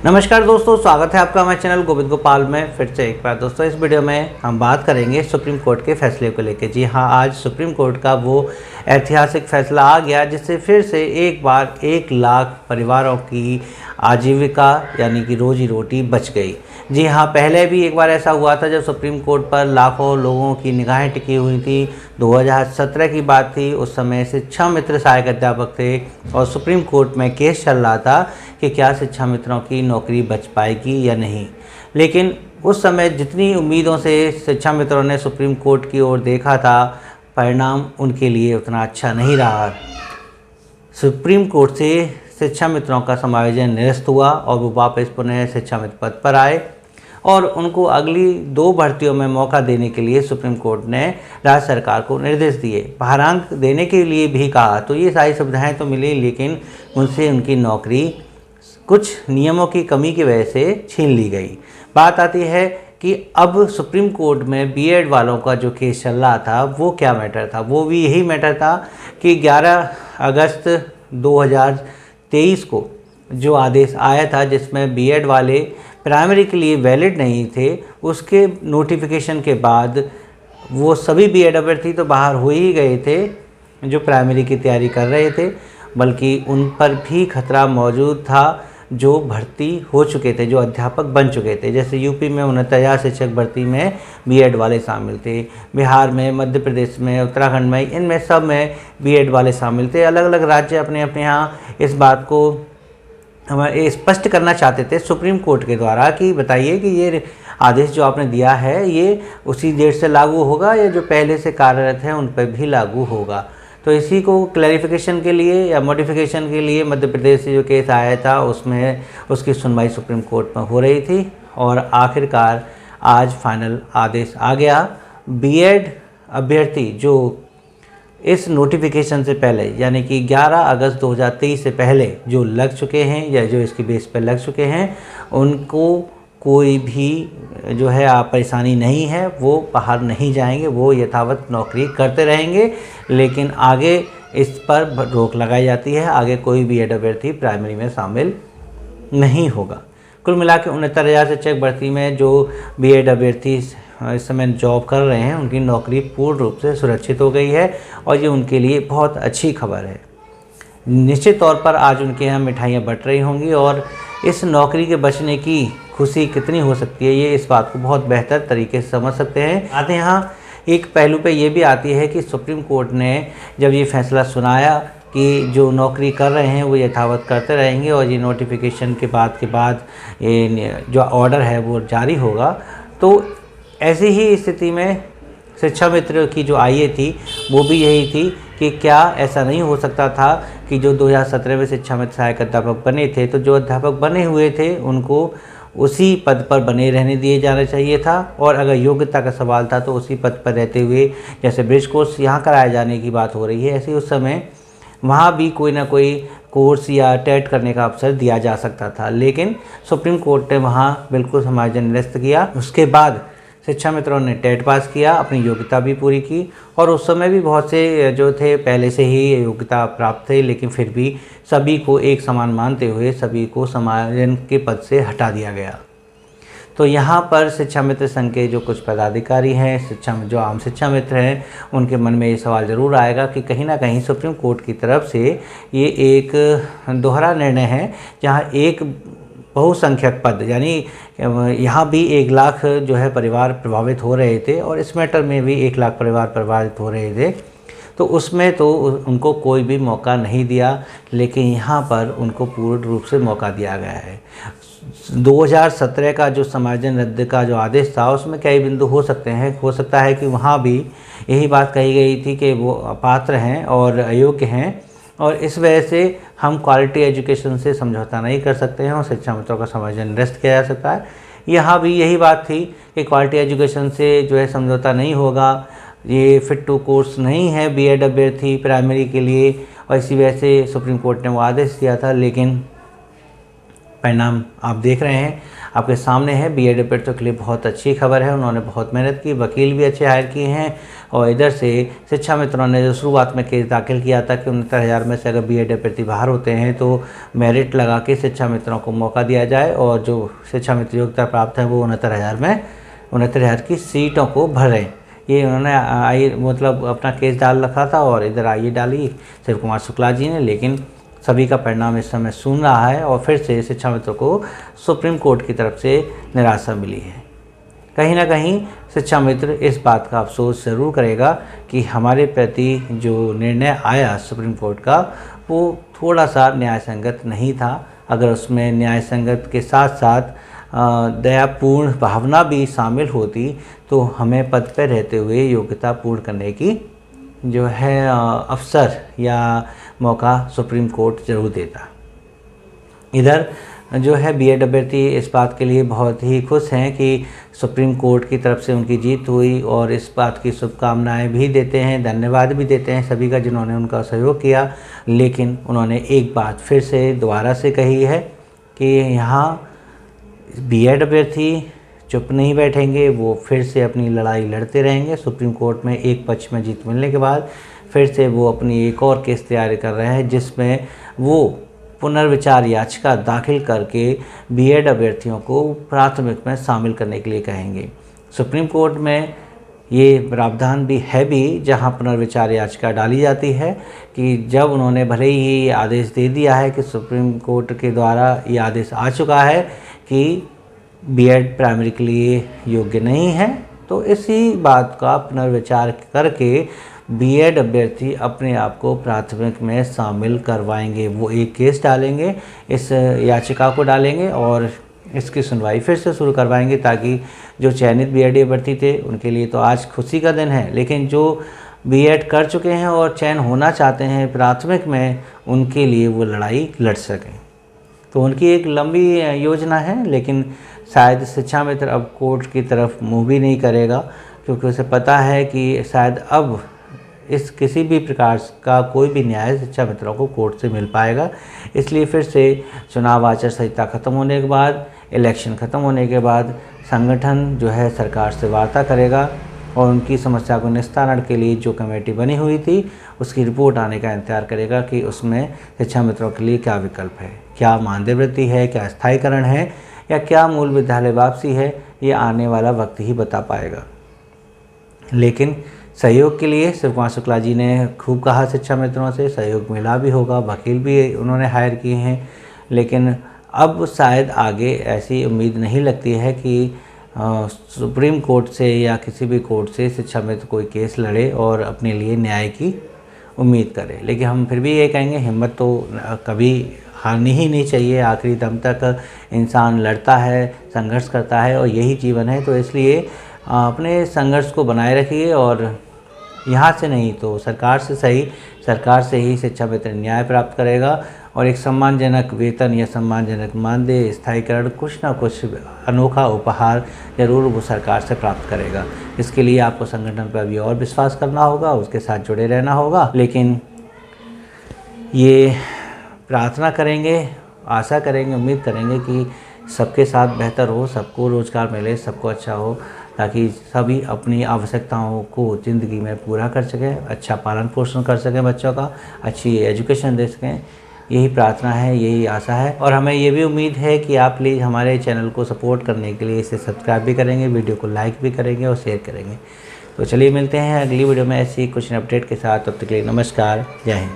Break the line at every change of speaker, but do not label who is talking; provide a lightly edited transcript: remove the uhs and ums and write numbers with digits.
नमस्कार दोस्तों, स्वागत है आपका हमारे चैनल गोविंद गोपाल में। फिर से एक बार दोस्तों, इस वीडियो में हम बात करेंगे सुप्रीम कोर्ट के फैसले को लेकर। जी हाँ, आज सुप्रीम कोर्ट का वो ऐतिहासिक फैसला आ गया जिससे फिर से एक बार 1 लाख परिवारों की आजीविका यानी कि रोजी रोटी बच गई। जी हाँ, पहले भी एक बार ऐसा हुआ था जब सुप्रीम कोर्ट पर लाखों लोगों की निगाहें टिकी हुई थी। 2017 की बात थी। उस समय शिक्षा मित्र सहायक अध्यापक थे और सुप्रीम कोर्ट में केस चल रहा था कि क्या शिक्षा मित्रों की नौकरी बच पाएगी या नहीं। लेकिन उस समय जितनी उम्मीदों से शिक्षा मित्रों ने सुप्रीम कोर्ट की ओर देखा था, परिणाम उनके लिए उतना अच्छा नहीं रहा। सुप्रीम कोर्ट से शिक्षा मित्रों का समायोजन निरस्त हुआ और वो वापस पुनः शिक्षा मित्र पद पर आए और उनको अगली 2 भर्तियों में मौका देने के लिए सुप्रीम कोर्ट ने राज्य सरकार को निर्देश दिए। भारांक देने के लिए भी कहा। तो ये सारी सुविधाएं तो मिली, लेकिन उनसे उनकी नौकरी कुछ नियमों की कमी की वजह से छीन ली गई। बात आती है कि अब सुप्रीम कोर्ट में बीएड वालों का जो केस चल रहा था वो क्या मैटर था। वो भी यही मैटर था कि 11 अगस्त 2023 को जो आदेश आया था जिसमें बीएड वाले प्राइमरी के लिए वैलिड नहीं थे, उसके नोटिफिकेशन के बाद वो सभी बीएड अभ्यर्थी तो बाहर हो ही गए थे जो प्राइमरी की तैयारी कर रहे थे, बल्कि उन पर भी खतरा मौजूद था जो भर्ती हो चुके थे, जो अध्यापक बन चुके थे। जैसे यूपी में 69,000 शिक्षक भर्ती में बीएड वाले शामिल थे, बिहार में, मध्य प्रदेश में, उत्तराखंड में, इनमें सब में बीएड वाले शामिल थे। अलग अलग राज्य अपने अपने यहाँ इस बात को हमें स्पष्ट करना चाहते थे सुप्रीम कोर्ट के द्वारा कि बताइए कि ये आदेश जो आपने दिया है ये उसी डेट से लागू होगा या जो पहले से कार्यरत हैं उन पर भी लागू होगा। तो इसी को क्लैरिफिकेशन के लिए या मॉडिफिकेशन के लिए मध्य प्रदेश से जो केस आया था उसमें उसकी सुनवाई सुप्रीम कोर्ट में हो रही थी और आखिरकार आज फाइनल आदेश आ गया। बीएड अभ्यर्थी जो इस नोटिफिकेशन से पहले यानी कि 11 अगस्त 2023 से पहले जो लग चुके हैं या जो इसके बेस पर लग चुके हैं, उनको कोई भी जो है परेशानी नहीं है। वो बाहर नहीं जाएंगे, वो यथावत नौकरी करते रहेंगे, लेकिन आगे इस पर रोक लगाई जाती है। आगे कोई भी बीएड अभ्यर्थी प्राइमरी में शामिल नहीं होगा। कुल मिला के 69,000 शिक्षक भर्ती में जो बीएड अभ्यर्थी इस समय जॉब कर रहे हैं उनकी नौकरी पूर्ण रूप से सुरक्षित हो गई है और ये उनके लिए बहुत अच्छी खबर है। निश्चित तौर पर आज उनके यहाँ मिठाइयाँ बँट रही होंगी और इस नौकरी के बचने की खुशी कितनी हो सकती है ये इस बात को बहुत बेहतर तरीके से समझ सकते हैं। आते यहाँ एक पहलू पे ये भी आती है कि सुप्रीम कोर्ट ने जब ये फैसला सुनाया कि जो नौकरी कर रहे हैं वो यथावत करते रहेंगे और ये नोटिफिकेशन के बाद ये जो ऑर्डर है वो जारी होगा, तो ऐसी ही स्थिति में शिक्षा मित्र की जो आईए थी वो भी यही थी कि क्या ऐसा नहीं हो सकता था कि जो 2017 में शिक्षा मित्र सहायक अध्यापक बने थे, तो जो अध्यापक बने हुए थे उनको उसी पद पर बने रहने दिए जाना चाहिए था और अगर योग्यता का सवाल था तो उसी पद पर रहते हुए, जैसे ब्रिज कोर्स यहाँ कराए जाने की बात हो रही है, ऐसे उस समय वहाँ भी कोई ना कोई कोर्स या टेट करने का अवसर दिया जा सकता था। लेकिन सुप्रीम कोर्ट ने वहाँ बिल्कुल समायोजन निरस्त किया। उसके बाद शिक्षा मित्रों ने टेट पास किया, अपनी योग्यता भी पूरी की और उस समय भी बहुत से जो थे पहले से ही योग्यता प्राप्त थे, लेकिन फिर भी सभी को एक समान मानते हुए सभी को समायोजन के पद से हटा दिया गया। तो यहाँ पर शिक्षा मित्र संघ के जो कुछ पदाधिकारी हैं, जो आम शिक्षा मित्र हैं, उनके मन में ये सवाल ज़रूर आएगा कि कहीं ना कहीं सुप्रीम कोर्ट की तरफ से ये एक दोहरा निर्णय है जहाँ एक बहुसंख्यक पद यानी यहाँ भी 1 लाख जो है परिवार प्रभावित हो रहे थे और इस मैटर में भी 1 लाख परिवार प्रभावित हो रहे थे, तो उसमें तो उनको कोई भी मौका नहीं दिया, लेकिन यहाँ पर उनको पूर्ण रूप से मौका दिया गया है। 2017 का जो समायोजन रद्द का जो आदेश था उसमें कई बिंदु हो सकते हैं। हो सकता है कि वहाँ भी यही बात कही गई थी कि वो अपात्र हैं और अयोग्य हैं और इस वजह से हम क्वालिटी एजुकेशन से समझौता नहीं कर सकते हैं और शिक्षा मित्रों का समायोजन निरस्त किया जा सकता है। यहाँ भी यही बात थी कि क्वालिटी एजुकेशन से जो है समझौता नहीं होगा, ये फिट टू कोर्स नहीं है बीएड अभ्यर्थी प्राइमरी के लिए और इसी वजह से सुप्रीम कोर्ट ने वो आदेश दिया था। लेकिन परिणाम आप देख रहे हैं, आपके सामने है। बीएड अभ्यर्थियों के लिए बहुत अच्छी खबर है, उन्होंने बहुत मेहनत की, वकील भी अच्छे हायर किए हैं। और इधर से शिक्षा मित्रों ने जो शुरुआत में केस दाखिल किया था कि 69,000 में से अगर बीएड अभ्यर्थी बाहर होते हैं तो मेरिट लगा के शिक्षा मित्रों को मौका दिया जाए और जो शिक्षा मित्र योग्यता प्राप्त है वो 69,000 की सीटों को भरें। ये उन्होंने मतलब अपना केस डाल रखा था और इधर आइए डाली शिव कुमार शुक्ला जी ने, लेकिन सभी का परिणाम इस समय सुन रहा है और फिर से शिक्षा मित्रों को सुप्रीम कोर्ट की तरफ से निराशा मिली है। कहीं ना कहीं शिक्षा मित्र इस बात का अफसोस ज़रूर करेगा कि हमारे प्रति जो निर्णय आया सुप्रीम कोर्ट का वो थोड़ा सा न्यायसंगत नहीं था। अगर उसमें न्यायसंगत के साथ साथ दयापूर्ण भावना भी शामिल होती तो हमें पद पर रहते हुए योग्यता पूर्ण करने की जो है अवसर या मौका सुप्रीम कोर्ट ज़रूर देता। इधर जो है बीएड अभ्यर्थी इस बात के लिए बहुत ही खुश हैं कि सुप्रीम कोर्ट की तरफ से उनकी जीत हुई और इस बात की शुभकामनाएं भी देते हैं, धन्यवाद भी देते हैं सभी का जिन्होंने उनका सहयोग किया। लेकिन उन्होंने एक बात फिर से दोबारा से कही है कि यहाँ बीएड अभ्यर्थी चुप नहीं बैठेंगे, वो फिर से अपनी लड़ाई लड़ते रहेंगे। सुप्रीम कोर्ट में एक पक्ष में जीत मिलने के बाद फिर से वो अपनी एक और केस तैयारी कर रहे हैं जिसमें वो पुनर्विचार याचिका दाखिल करके बीएड अभ्यर्थियों को प्राथमिक में शामिल करने के लिए कहेंगे। सुप्रीम कोर्ट में ये प्रावधान भी है जहां पुनर्विचार याचिका डाली जाती है कि जब उन्होंने भले ही ये आदेश दे दिया है कि सुप्रीम कोर्ट के द्वारा ये आदेश आ चुका है कि बीएड प्राइमरी के लिए योग्य नहीं है, तो इसी बात का पुनर्विचार करके बीएड अभ्यर्थी अपने आप को प्राथमिक में शामिल करवाएंगे। वो एक केस डालेंगे, इस याचिका को डालेंगे और इसकी सुनवाई फिर से शुरू करवाएंगे ताकि जो चयनित बीएड अभ्यर्थी थे उनके लिए तो आज खुशी का दिन है, लेकिन जो बीएड कर चुके हैं और चयन होना चाहते हैं प्राथमिक में, उनके लिए वो लड़ाई लड़ सकें। तो उनकी एक लंबी योजना है, लेकिन शायद शिक्षा मित्र अब कोर्ट की तरफ मुँह भी नहीं करेगा क्योंकि उसे पता है कि शायद अब इस किसी भी प्रकार का कोई भी न्याय शिक्षा मित्रों को कोर्ट से मिल पाएगा। इसलिए फिर से चुनाव आचार संहिता ख़त्म होने के बाद, इलेक्शन ख़त्म होने के बाद संगठन जो है सरकार से वार्ता करेगा और उनकी समस्या को निस्तारण के लिए जो कमेटी बनी हुई थी उसकी रिपोर्ट आने का इंतजार करेगा कि उसमें शिक्षा मित्रों के लिए क्या विकल्प है, क्या मानदेय वृद्धि है, क्या स्थायीकरण है या क्या मूल विद्यालय वापसी है। ये आने वाला वक्त ही बता पाएगा। लेकिन सहयोग के लिए शिव कुमार शुक्ला जी ने खूब कहा शिक्षा मित्रों से, सहयोग मिला भी होगा, वकील भी उन्होंने हायर किए हैं, लेकिन अब शायद आगे ऐसी उम्मीद नहीं लगती है कि सुप्रीम कोर्ट से या किसी भी कोर्ट से शिक्षा मित्र कोई केस लड़े और अपने लिए न्याय की उम्मीद करे। लेकिन हम फिर भी ये कहेंगे हिम्मत तो कभी हारनी ही नहीं चाहिए, आखिरी दम तक इंसान लड़ता है, संघर्ष करता है और यही जीवन है। तो इसलिए अपने संघर्ष को बनाए रखिए और यहाँ से नहीं तो सरकार से सही, सरकार से ही शिक्षा मित्र न्याय प्राप्त करेगा और एक सम्मानजनक वेतन या सम्मानजनक मानदेय, स्थायीकरण, कुछ ना कुछ अनोखा उपहार जरूर वो सरकार से प्राप्त करेगा। इसके लिए आपको संगठन पर अभी और विश्वास करना होगा, उसके साथ जुड़े रहना होगा। लेकिन ये प्रार्थना करेंगे, आशा करेंगे, उम्मीद करेंगे कि सबके साथ बेहतर हो, सबको रोज़गार मिले, सबको अच्छा हो, ताकि सभी अपनी आवश्यकताओं को ज़िंदगी में पूरा कर सकें, अच्छा पालन पोषण कर सकें, बच्चों का अच्छी एजुकेशन दे सकें। यही प्रार्थना है, यही आशा है और हमें ये भी उम्मीद है कि आप प्लीज़ हमारे चैनल को सपोर्ट करने के लिए इसे सब्सक्राइब भी करेंगे, वीडियो को लाइक भी करेंगे और शेयर करेंगे। तो चलिए मिलते हैं अगली वीडियो में ऐसी कुछ अपडेट के साथ। तब तक के लिए नमस्कार, जय हिंद।